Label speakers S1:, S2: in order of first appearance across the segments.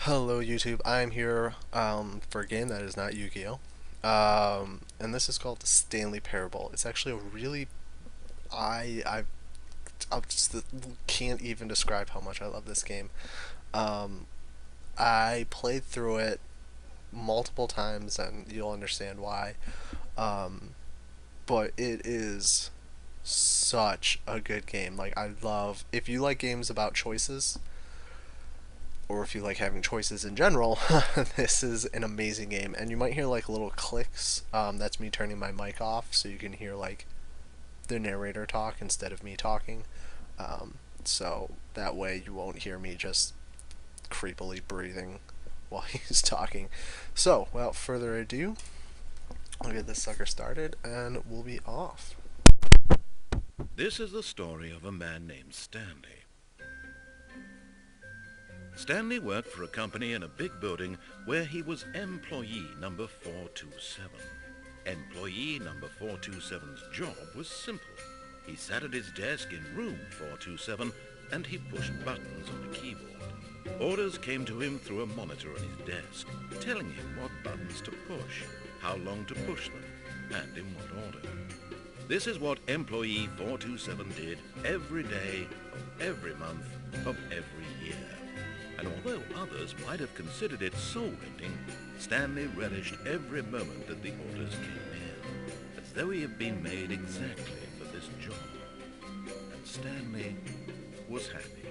S1: Hello YouTube, I'm here for a game that is not Yu-Gi-Oh! And this is called the Stanley Parable. It's actually a really I just can't even describe how much I love this game. Um, I played through it multiple times, and you'll understand why. Um, but it is such a good game. Like, I love, if you like games about choices, or if you like having choices in general, this is an amazing game. And you might hear like little clicks. That's me turning my mic off, so you can hear like the narrator talk instead of me talking. So that way you won't hear me just creepily breathing while he's talking. So, without further ado, I'll get this sucker started and we'll be off.
S2: This is the story of a man named Stanley. Stanley worked for a company in a big building where he was employee number 427. Employee number 427's job was simple. He sat at his desk in room 427 and he pushed buttons on a keyboard. Orders came to him through a monitor on his desk, telling him what buttons to push, how long to push them, and in what order. This is what employee 427 did every day of every month of every year. And although others might have considered it soul-rending, Stanley relished every moment that the orders came in, as though he had been made exactly for this job. And Stanley was happy.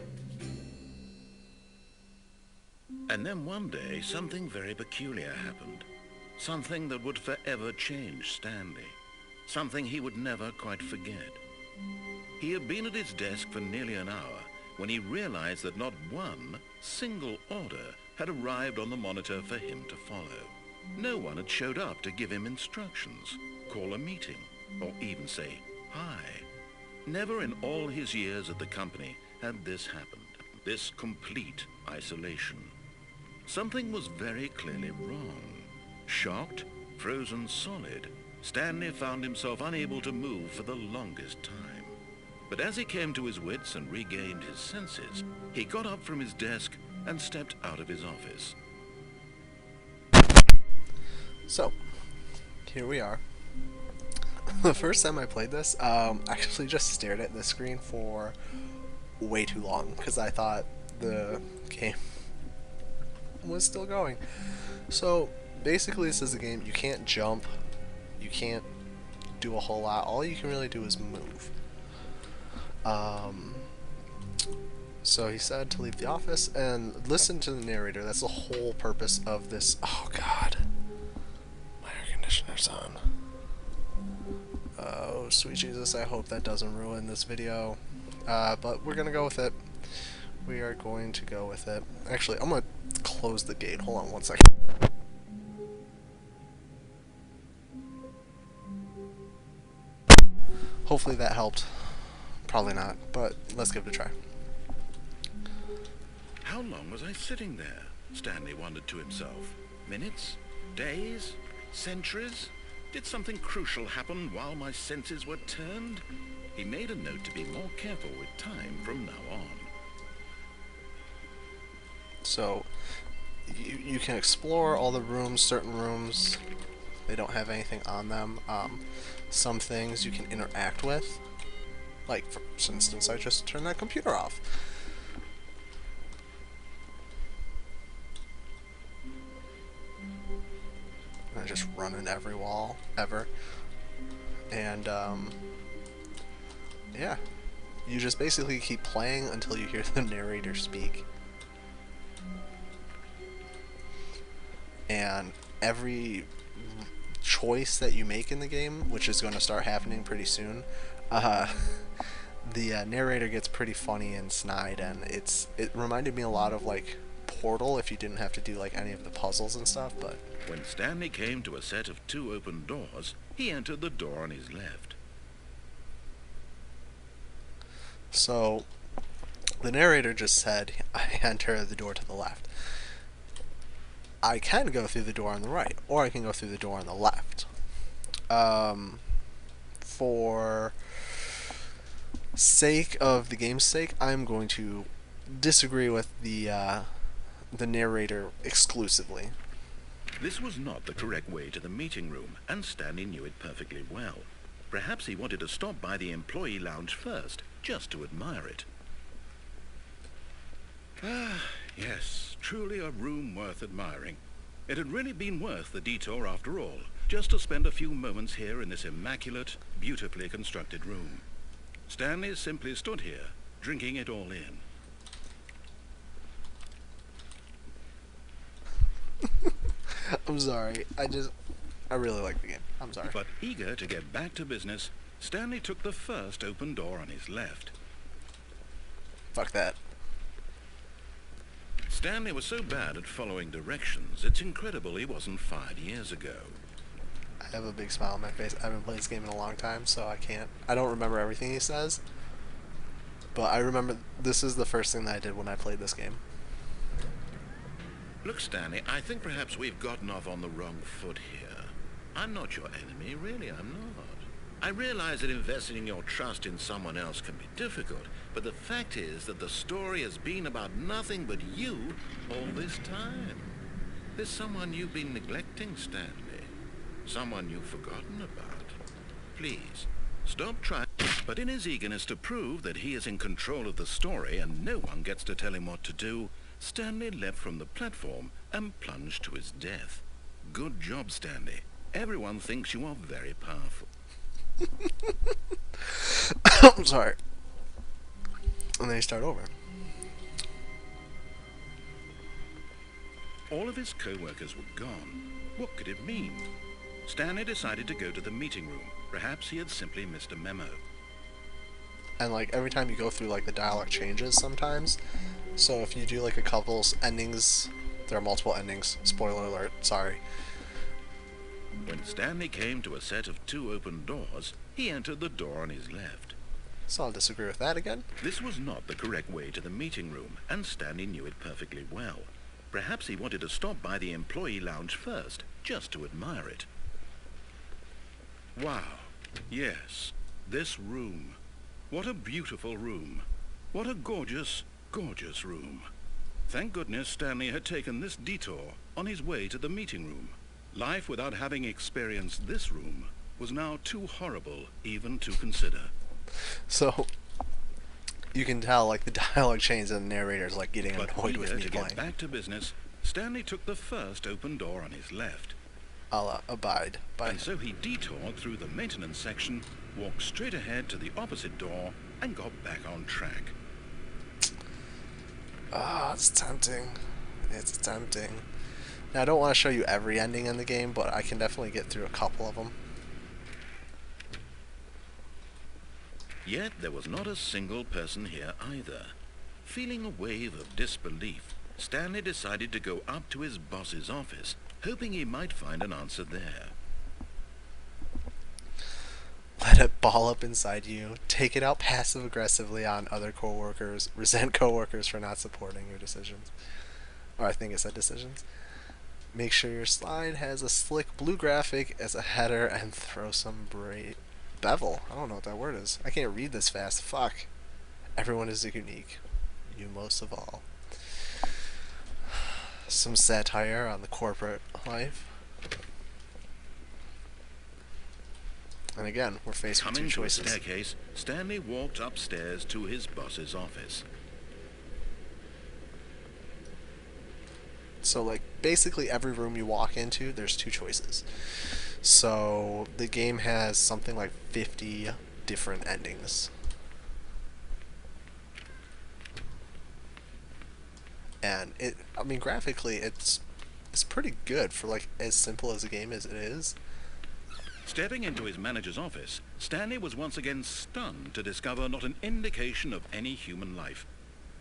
S2: And then one day, something very peculiar happened. Something that would forever change Stanley. Something he would never quite forget. He had been at his desk for nearly an hour when he realized that not one single order had arrived on the monitor for him to follow. No one had showed up to give him instructions, call a meeting, or even say hi. Never in all his years at the company had this happened, this complete isolation. Something was very clearly wrong. Shocked, frozen solid, Stanley found himself unable to move for the longest time. But as he came to his wits and regained his senses, he got up from his desk and stepped out of his office.
S1: So, here we are. The first time I played this, I actually just stared at the screen for way too long because I thought the game was still going. So, basically this is a game, you can't jump, you can't do a whole lot, all you can really do is move. So he said to leave the office and listen to the narrator. That's the whole purpose of this. Oh god, my air conditioner's on. Oh sweet Jesus, I hope that doesn't ruin this video. But we're gonna go with it. We are going to go with it. Actually, I'm gonna close the gate. Hold on one second. Hopefully that helped. Probably not, but let's give it a try.
S2: How long was I sitting there? Stanley wondered to himself. Minutes? Days? Centuries? Did something crucial happen while my senses were turned? He made a note to be more careful with time from now on.
S1: So, you can explore all the rooms, certain rooms, they don't have anything on them. Some things you can interact with. Like, for instance, I just turned that computer off. I just run in every wall, ever. And, yeah. You just basically keep playing until you hear the narrator speak. And every choice that you make in the game, which is going to start happening pretty soon, the narrator gets pretty funny and snide, and it reminded me a lot of like Portal if you didn't have to do like any of the puzzles and stuff. But
S2: when Stanley came to a set of two open doors, he entered the door on his left.
S1: So the narrator just said I enter the door to the left. I can go through the door on the right, or I can go through the door on the left. For sake of the game's sake, I'm going to disagree with the the narrator exclusively.
S2: This was not the correct way to the meeting room, and Stanley knew it perfectly well. Perhaps he wanted to stop by the employee lounge first, just to admire it. Ah, yes, truly a room worth admiring. It had really been worth the detour after all, just to spend a few moments here in this immaculate, beautifully constructed room. Stanley simply stood here, drinking it all in.
S1: I'm sorry. I really like the game. I'm sorry.
S2: But eager to get back to business, Stanley took the first open door on his left.
S1: Fuck that.
S2: Stanley was so bad at following directions, it's incredible he wasn't 5 years ago.
S1: I have a big smile on my face. I haven't played this game in a long time, so I don't remember everything he says. But I remember this is the first thing that I did when I played this game.
S2: Look, Stanley, I think perhaps we've gotten off on the wrong foot here. I'm not your enemy, really, I'm not. I realize that investing your trust in someone else can be difficult, but the fact is that the story has been about nothing but you all this time. There's someone you've been neglecting, Stanley. Someone you've forgotten about. Please, stop trying. But in his eagerness to prove that he is in control of the story and no one gets to tell him what to do, Stanley leapt from the platform and plunged to his death. Good job, Stanley. Everyone thinks you are very powerful.
S1: I'm sorry. And then you start over.
S2: All of his co-workers were gone. What could it mean? Stanley decided to go to the meeting room. Perhaps he had simply missed a memo.
S1: And like every time you go through, like the dialogue changes sometimes. So if you do like a couple endings, there are multiple endings. Spoiler alert, sorry.
S2: When Stanley came to a set of 2 open doors, he entered the door on his left.
S1: So I'll disagree with that again.
S2: This was not the correct way to the meeting room, and Stanley knew it perfectly well. Perhaps he wanted to stop by the employee lounge first, just to admire it. Wow. Yes, this room. What a beautiful room. What a gorgeous, gorgeous room. Thank goodness Stanley had taken this detour on his way to the meeting room. Life without having experienced this room was now too horrible even to consider.
S1: So you can tell like the dialogue changes and the narrator's like getting
S2: But
S1: annoyed with me
S2: to
S1: playing.
S2: get back to business, Stanley took the first open door on his left.
S1: I'll abide by
S2: And so he detoured through the maintenance section, walked straight ahead to the opposite door, and got back on track.
S1: Ah, it's tempting. It's tempting. Now I don't want to show you every ending in the game, but I can definitely get through a couple of them.
S2: Yet there was not a single person here either. Feeling a wave of disbelief, Stanley decided to go up to his boss's office, hoping he might find an answer there.
S1: Let it ball up inside you. Take it out passive-aggressively on other coworkers. Resent coworkers for not supporting your decisions. Or I think it said decisions. Make sure your slide has a slick blue graphic as a header and throw some bevel. I don't know what that word is. I can't read this fast. Fuck. Everyone is unique. You most of all. Some satire on the corporate life. And again, we're faced with 2
S2: Coming to a
S1: choices.
S2: staircase, Stanley walked upstairs to his boss's office.
S1: So, like, basically every room you walk into, there's 2 choices. So, the game has something like 50 different endings. And I mean, graphically, it's pretty good for, like, as simple as a game as it is.
S2: Stepping into his manager's office, Stanley was once again stunned to discover not an indication of any human life.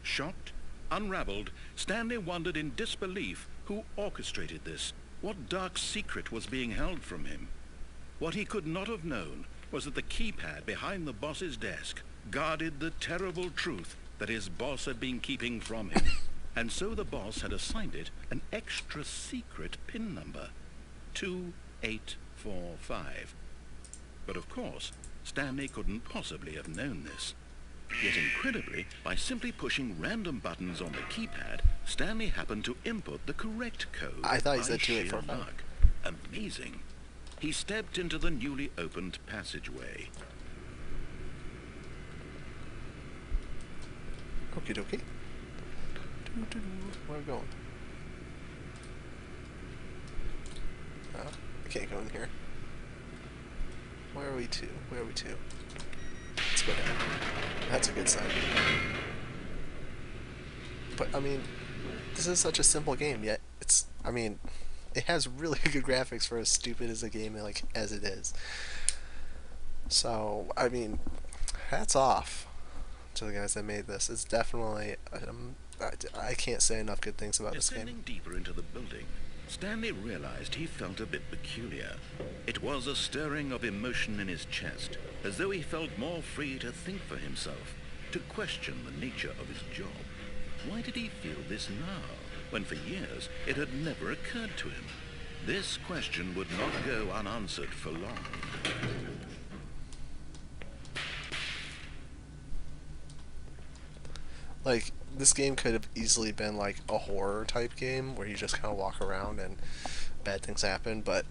S2: Shocked, unraveled, Stanley wondered in disbelief who orchestrated this, what dark secret was being held from him. What he could not have known was that the keypad behind the boss's desk guarded the terrible truth that his boss had been keeping from him. And so the boss had assigned it an extra secret PIN number, 2845. But of course, Stanley couldn't possibly have known this. Yet incredibly, by simply pushing random buttons on the keypad, Stanley happened to input the correct code
S1: I thought he
S2: by
S1: said
S2: sheer
S1: 2845.
S2: luck. Amazing. He stepped into the newly opened passageway.
S1: Okie dokie. Where are we going? I can't go in here. Where are we to? Where are we to? Let's go down. That's a good sign. But, I mean, this is such a simple game, yet I mean, it has really good graphics for as stupid as a game like as it is. So, I mean, hats off to the guys that made this. It's definitely, I can't say enough good things about this game.
S2: Descending deeper into the building, Stanley realized he felt a bit peculiar. It was a stirring of emotion in his chest, as though he felt more free to think for himself, to question the nature of his job. Why did he feel this now, when for years it had never occurred to him? This question would not go unanswered for long.
S1: Like, this game could have easily been like a horror type game where you just kind of walk around and bad things happen, but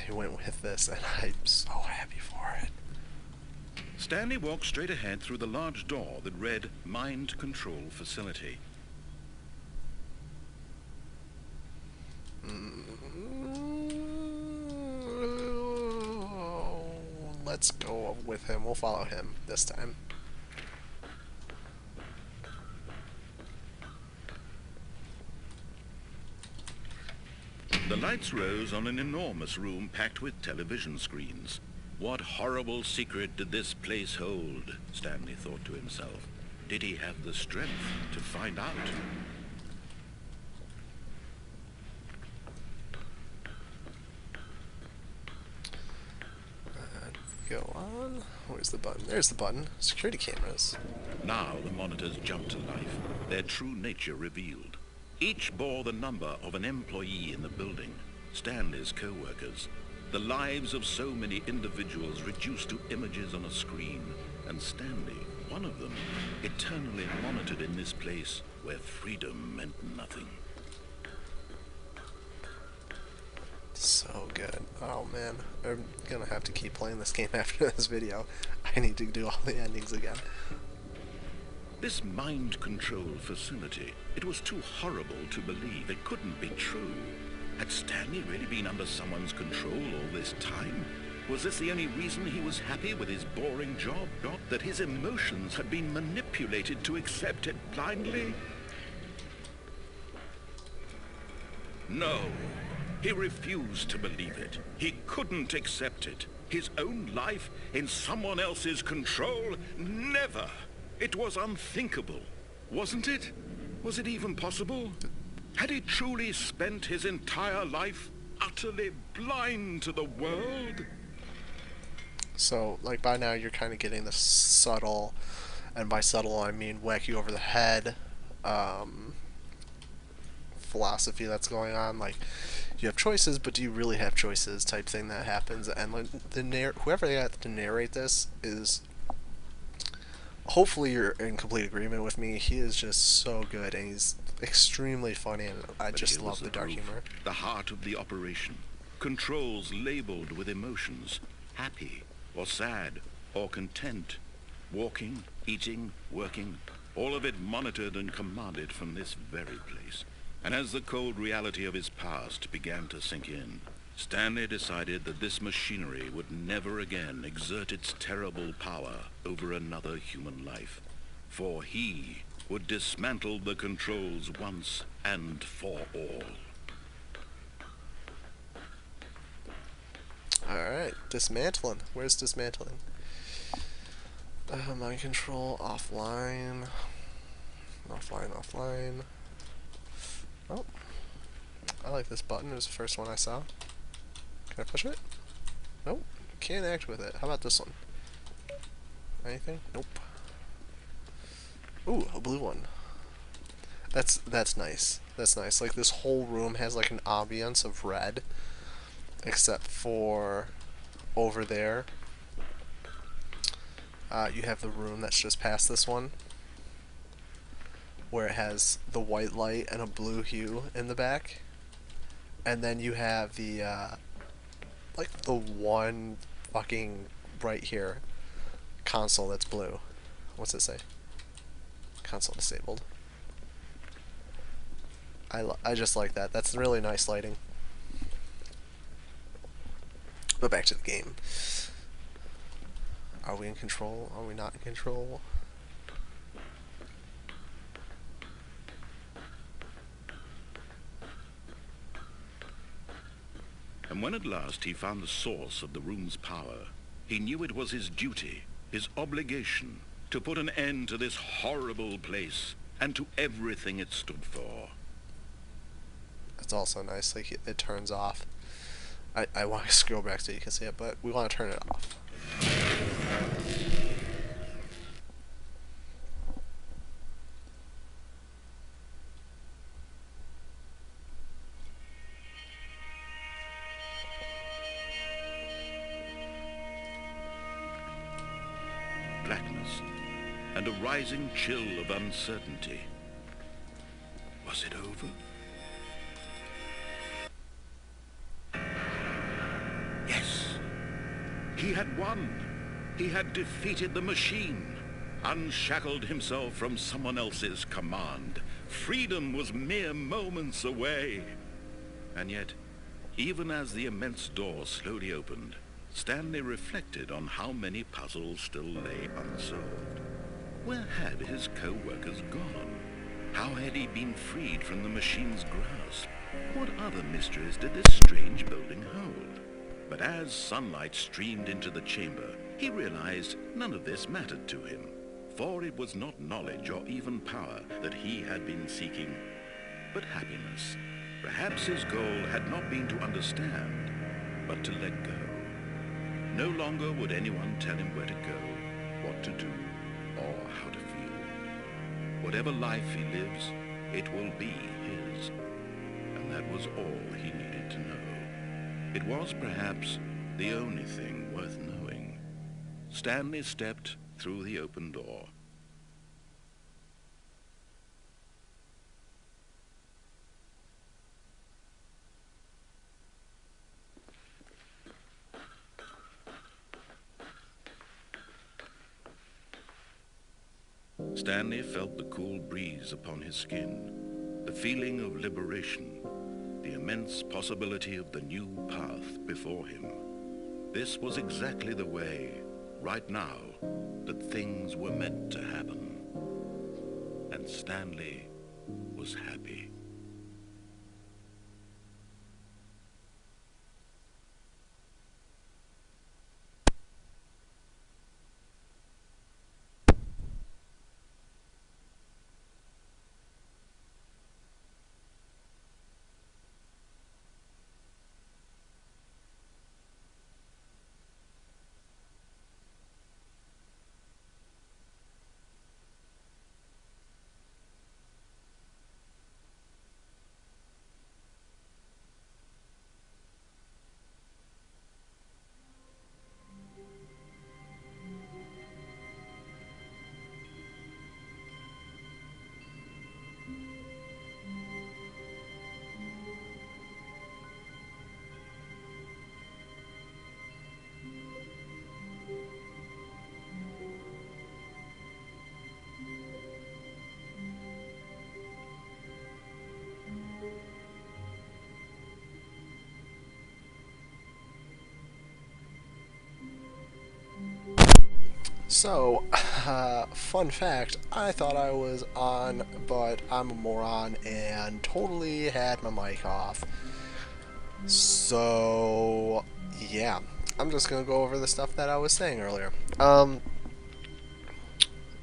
S1: he went with this and I'm so happy for it.
S2: Stanley walked straight ahead through the large door that read Mind Control Facility.
S1: Let's go with him. We'll follow him this time.
S2: The lights rose on an enormous room packed with television screens. What horrible secret did this place hold? Stanley thought to himself. Did he have the strength to find out?
S1: Go on. Where's the button? There's the button. Security cameras.
S2: Now the monitors jumped to life, their true nature revealed. Each bore the number of an employee in the building, Stanley's co-workers. The lives of so many individuals reduced to images on a screen, and Stanley, one of them, eternally monitored in this place where freedom meant nothing.
S1: So good. Oh man, I'm gonna have to keep playing this game after this video. I need to do all the endings again.
S2: This mind control facility, it was too horrible to believe. It couldn't be true. Had Stanley really been under someone's control all this time? Was this the only reason he was happy with his boring job? That his emotions had been manipulated to accept it blindly? No. He refused to believe it. He couldn't accept it. His own life in someone else's control? Never. It was unthinkable, wasn't it? Was it even possible? Had he truly spent his entire life utterly blind to the world?
S1: So, like, by now you're kind of getting the subtle, and by subtle I mean whack you over the head, philosophy that's going on. Like, you have choices, but do you really have choices type thing that happens. And like, whoever they got to narrate this is, hopefully you're in complete agreement with me. He is just so good, and he's extremely funny, and I just love the dark humor.
S2: The heart of the operation. Controls labeled with emotions. Happy, or sad, or content. Walking, eating, working. All of it monitored and commanded from this very place. And as the cold reality of his past began to sink in, Stanley decided that this machinery would never again exert its terrible power over another human life. For he would dismantle the controls once and for all.
S1: Alright, dismantling. Where's dismantling? Mind control, offline. Offline. Oh. I like this button. It was the first one I saw. Can I push it? Nope. Can't act with it. How about this one? Anything? Nope. Ooh, a blue one. That's nice. That's nice. Like, this whole room has like an ambience of red, except for over there. You have the room that's just past this one, where it has the white light and a blue hue in the back, and then you have the like the one fucking right here console that's blue. What's it say? Console disabled. I just like that. That's really nice lighting. But back to the game. Are we in control? Are we not in control?
S2: And when at last he found the source of the room's power, he knew it was his duty, his obligation, to put an end to this horrible place and to everything it stood for.
S1: It's also nice, like it turns off. I want to scroll back so you can see it, but we want to turn it off.
S2: Blackness and a rising chill of uncertainty. Was it over? Yes. He had won. He had defeated the machine, unshackled himself from someone else's command. Freedom was mere moments away. And yet, even as the immense door slowly opened, Stanley reflected on how many puzzles still lay unsolved. Where had his co-workers gone? How had he been freed from the machine's grasp? What other mysteries did this strange building hold? But as sunlight streamed into the chamber, he realized none of this mattered to him, for it was not knowledge or even power that he had been seeking, but happiness. Perhaps his goal had not been to understand, but to let go. No longer would anyone tell him where to go, what to do, or how to feel. Whatever life he lives, it will be his. And that was all he needed to know. It was perhaps the only thing worth knowing. Stanley stepped through the open door. Stanley felt the cool breeze upon his skin, the feeling of liberation, the immense possibility of the new path before him. This was exactly the way, right now, that things were meant to happen. And Stanley was happy.
S1: So, fun fact, I thought I was on, but I'm a moron and totally had my mic off. So, yeah, I'm just gonna go over the stuff that I was saying earlier.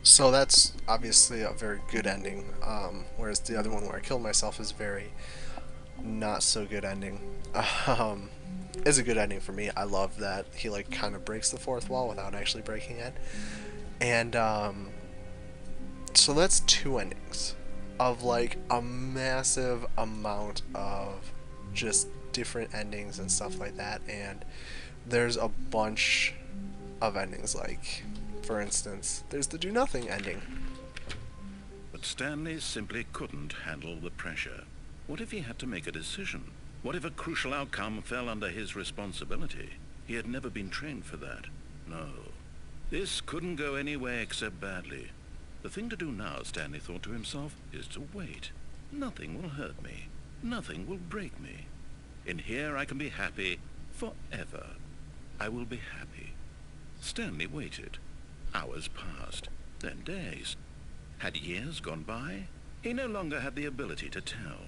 S1: So that's obviously a very good ending, whereas the other one where I killed myself is very not so good ending. Um, is a good ending for me. I love that he like kind of breaks the fourth wall without actually breaking it. And so that's two endings of like a massive amount of just different endings and stuff like that. And there's a bunch of endings, like for instance, there's the do nothing ending.
S2: But But Stanley simply couldn't handle the pressure. What if he had to make a decision? What if a crucial outcome fell under his responsibility? He had never been trained for that. No. This couldn't go any way except badly. The thing to do now, Stanley thought to himself, is to wait. Nothing will hurt me. Nothing will break me. In here I can be happy forever. I will be happy. Stanley waited. Hours passed, then days. Had years gone by? He no longer had the ability to tell.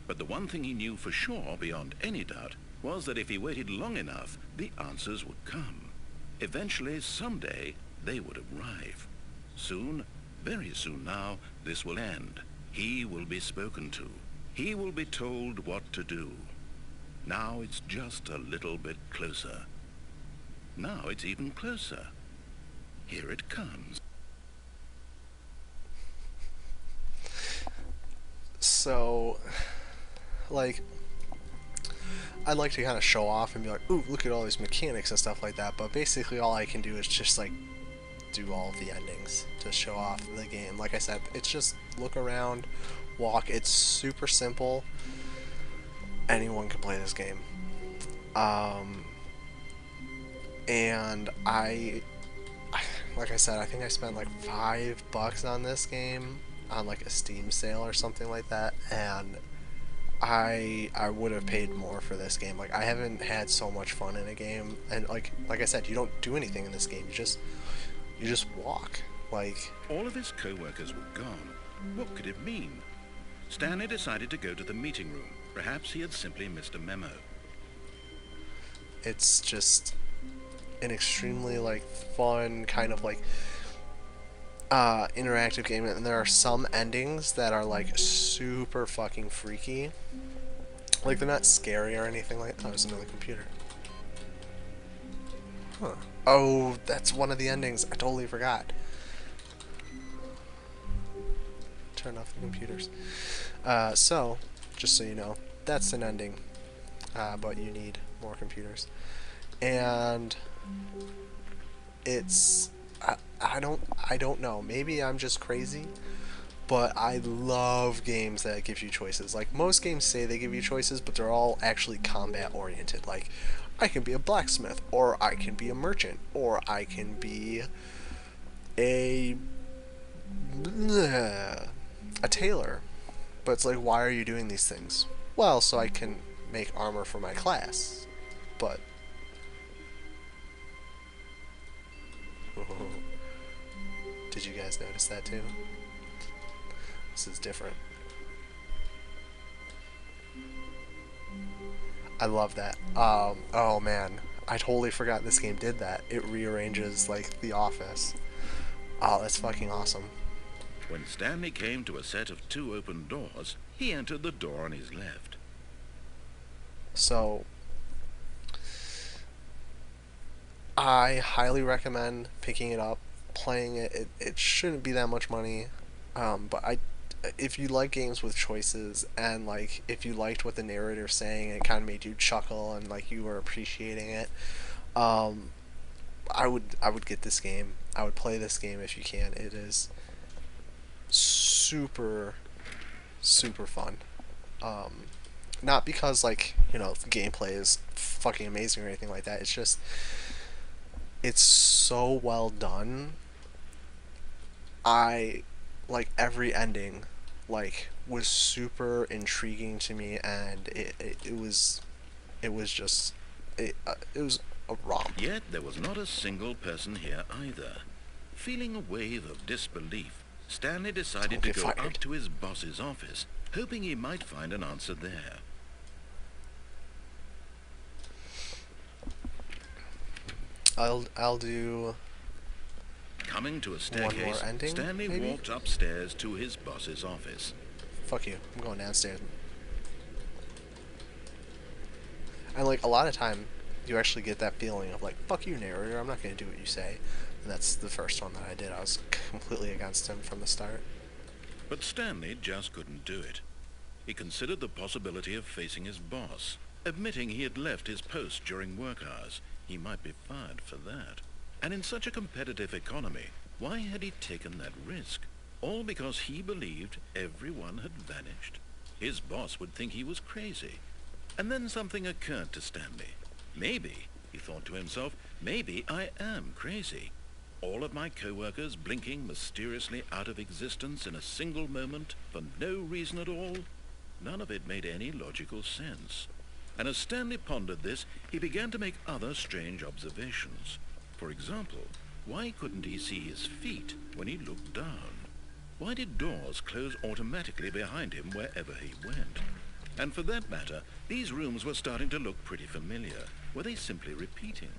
S2: But the one thing he knew for sure, beyond any doubt, was that if he waited long enough, the answers would come. Eventually, someday, they would arrive. Soon, very soon now, this will end. He will be spoken to. He will be told what to do. Now it's just a little bit closer. Now it's even closer. Here it comes.
S1: So, like, I'd like to kind of show off and be like, ooh, look at all these mechanics and stuff like that, but basically all I can do is just, like, do all of the endings to show off the game. Like I said, it's just look around, walk. It's super simple. Anyone can play this game. And like I said, I think I spent like $5 on this game on like a Steam sale or something like that, and I would have paid more for this game. Like, I haven't had so much fun in a game, and like I said, you don't do anything in this game. You just walk. Like,
S2: all of his co-workers were gone. What could it mean? Stanley decided to go to the meeting room. Perhaps he had simply missed a memo.
S1: it's just an extremely like fun kind of like interactive game, and there are some endings that are like super fucking freaky. Like, they're not scary or anything like that. Oh, there's another computer. Huh. Oh, that's one of the endings. I totally forgot. Turn off the computers. So, just so you know, that's an ending. But you need more computers. And it's I don't know. Maybe I'm just crazy, but I love games that give you choices. Like, most games say they give you choices, but they're all actually combat oriented. Like, I can be a blacksmith, or I can be a merchant, or I can be a tailor. But it's like, why are you doing these things? Well, so I can make armor for my class. But did you guys notice that too? This is different. I love that. Oh man, I totally forgot this game did that. It rearranges like the office. Oh, that's fucking awesome.
S2: When Stanley came to a set of 2 open doors, he entered the door on his left.
S1: So, I highly recommend picking it up, playing it. It shouldn't be that much money, but if you like games with choices, and like if you liked what the narrator's saying, it kind of made you chuckle and like you were appreciating it, I would get this game. I would play this game if you can. It is super fun. Not because, like, you know, the gameplay is fucking amazing or anything like that. It's just, it's so well done. I like every ending, like, was super intriguing to me, and it was just it was a romp.
S2: Yet there was not a single person here either. Feeling a wave of disbelief, Stanley decided to go up to his boss's office, hoping he might find an answer there.
S1: I'll do
S2: Coming to a
S1: one
S2: staircase,
S1: more ending,
S2: Stanley
S1: maybe?
S2: walked upstairs to his boss's office.
S1: Fuck you. I'm going downstairs. And like, a lot of time, you actually get that feeling of like, fuck you, narrator, I'm not going to do what you say. And that's the first one that I did. I was completely against him from the start.
S2: But Stanley just couldn't do it. He considered the possibility of facing his boss, admitting he had left his post during work hours. He might be fired for that. And in such a competitive economy, why had he taken that risk? All because he believed everyone had vanished. His boss would think he was crazy. And then something occurred to Stanley. Maybe, he thought to himself, maybe I am crazy. All of my co-workers blinking mysteriously out of existence in a single moment for no reason at all. None of it made any logical sense. And as Stanley pondered this, he began to make other strange observations. For example, why couldn't he see his feet when he looked down? Why did doors close automatically behind him wherever he went? And for that matter, these rooms were starting to look pretty familiar. Were they simply repeating?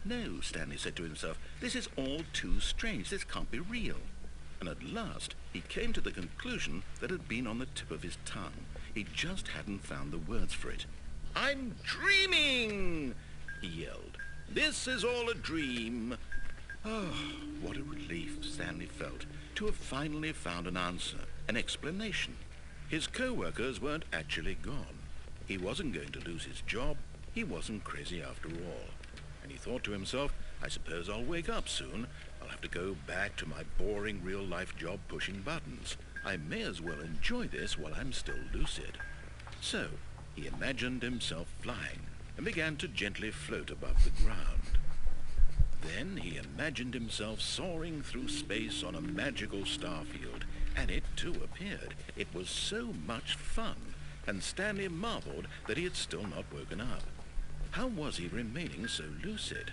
S2: No, Stanley said to himself, this is all too strange. This can't be real. And at last, he came to the conclusion that had been on the tip of his tongue. He just hadn't found the words for it. "I'm dreaming!" he yelled. "This is all a dream." Oh, what a relief Stanley felt to have finally found an answer, an explanation. His co-workers weren't actually gone. He wasn't going to lose his job. He wasn't crazy after all. And he thought to himself, I suppose I'll wake up soon. I'll have to go back to my boring real-life job pushing buttons. I may as well enjoy this while I'm still lucid. So, he imagined himself flying and began to gently float above the ground. Then he imagined himself soaring through space on a magical starfield, and it too appeared. It was so much fun, and Stanley marveled that he had still not woken up. How was he remaining so lucid?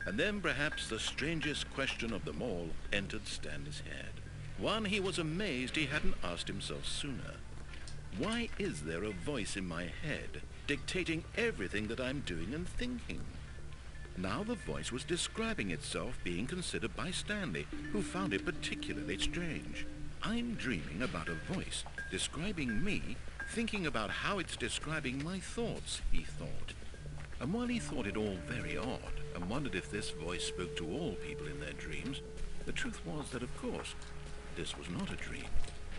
S2: And then perhaps the strangest question of them all entered Stanley's head. One he was amazed he hadn't asked himself sooner. Why is there a voice in my head dictating everything that I'm doing and thinking? Now the voice was describing itself being considered by Stanley, who found it particularly strange. I'm dreaming about a voice describing me, thinking about how it's describing my thoughts, he thought. And while he thought it all very odd and wondered if this voice spoke to all people in their dreams, the truth was that, of course, this was not a dream.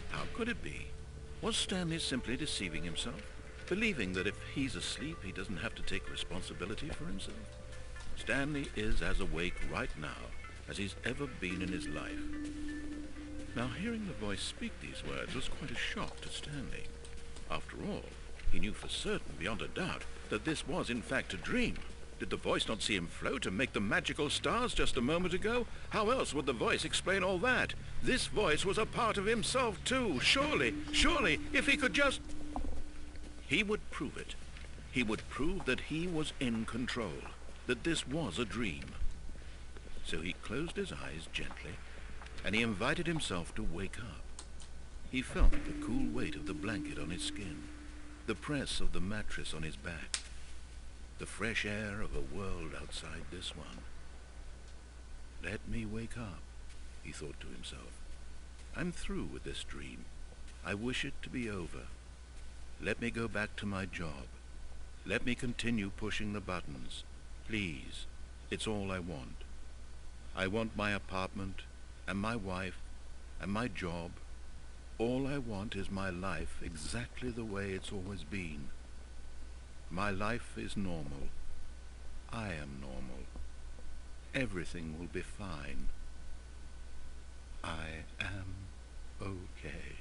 S2: How could it be? Was Stanley simply deceiving himself, believing that if he's asleep, he doesn't have to take responsibility for himself? Stanley is as awake right now as he's ever been in his life. Now, hearing the voice speak these words was quite a shock to Stanley. After all, he knew for certain, beyond a doubt, that this was in fact a dream. Did the voice not see him float and make the magical stars just a moment ago? How else would the voice explain all that? This voice was a part of himself too. Surely, if he could just... He would prove it. He would prove that he was in control, that this was a dream. So he closed his eyes gently, and he invited himself to wake up. He felt the cool weight of the blanket on his skin, the press of the mattress on his back, the fresh air of a world outside this one. Let me wake up, he thought to himself. I'm through with this dream. I wish it to be over. Let me go back to my job. Let me continue pushing the buttons. Please, it's all I want. I want my apartment, and my wife, and my job. All I want is my life exactly the way it's always been. My life is normal. I am normal. Everything will be fine. I am okay.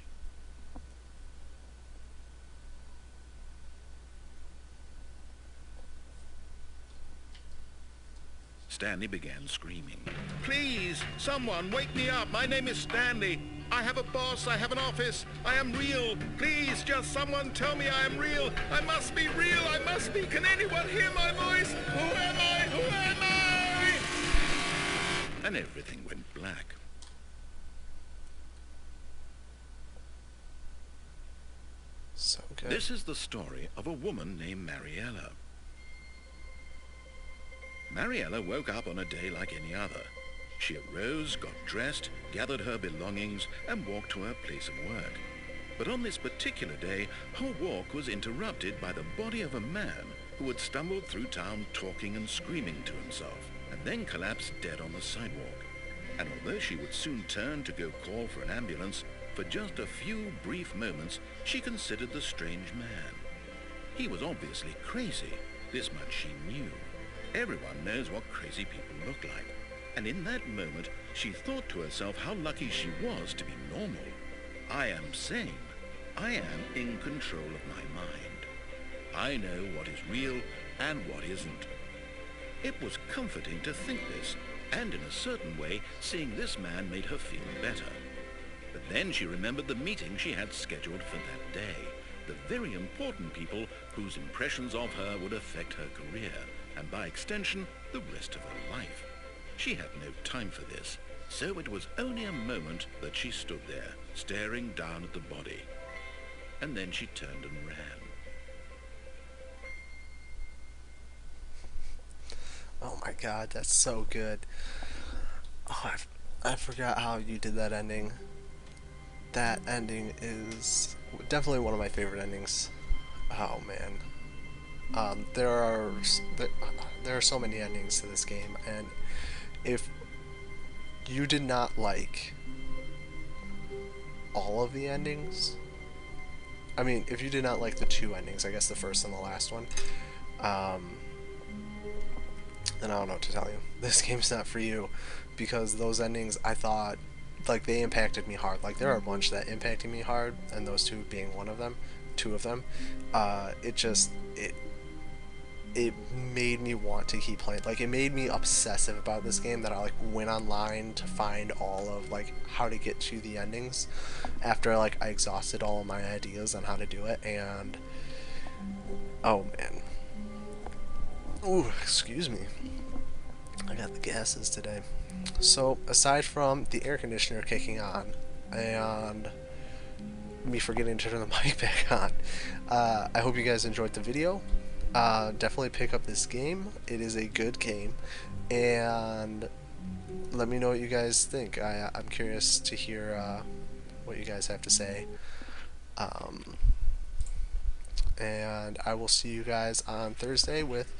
S2: Stanley began screaming. Please, someone, wake me up. My name is Stanley. I have a boss. I have an office. I am real. Please, just someone tell me I am real. I must be real. I must be. Can anyone hear my voice? Who am I? Who am I? And everything went black.
S1: So good.
S2: This is the story of a woman named Mariella. Mariella woke up on a day like any other. She arose, got dressed, gathered her belongings, and walked to her place of work. But on this particular day, her walk was interrupted by the body of a man who had stumbled through town talking and screaming to himself, and then collapsed dead on the sidewalk. And although she would soon turn to go call for an ambulance, for just a few brief moments, she considered the strange man. He was obviously crazy. This much she knew. Everyone knows what crazy people look like. And in that moment, she thought to herself how lucky she was to be normal. I am sane. I am in control of my mind. I know what is real and what isn't. It was comforting to think this, and in a certain way, seeing this man made her feel better. But then she remembered the meeting she had scheduled for that day, the very important people whose impressions of her would affect her career, and by extension, the rest of her life. She had no time for this, so it was only a moment that she stood there, staring down at the body. And then she turned and ran.
S1: Oh my god, that's so good. Oh, I forgot how you did that ending. That ending is definitely one of my favorite endings. Oh man. There are there are so many endings to this game, and if you did not like all of the endings, I mean, if you did not like the two endings, I guess the first and the last one, um, then I don't know what to tell you. This game's not for you, because those endings, I thought, like, they impacted me hard. Like, there are a bunch that impacted me hard, and those two being one of them, two of them. It just it made me want to keep playing. Like, it made me obsessive about this game, that I like went online to find all of like how to get to the endings after like I exhausted all of my ideas on how to do it. And oh man, ooh, excuse me, I got the gases today. So aside from the air conditioner kicking on and me forgetting to turn the mic back on, I hope you guys enjoyed the video. Definitely pick up this game. It is a good game, and let me know what you guys think. I'm curious to hear what you guys have to say. Um, and I will see you guys on Thursday with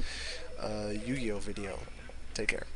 S1: a Yu-Gi-Oh video. Take care.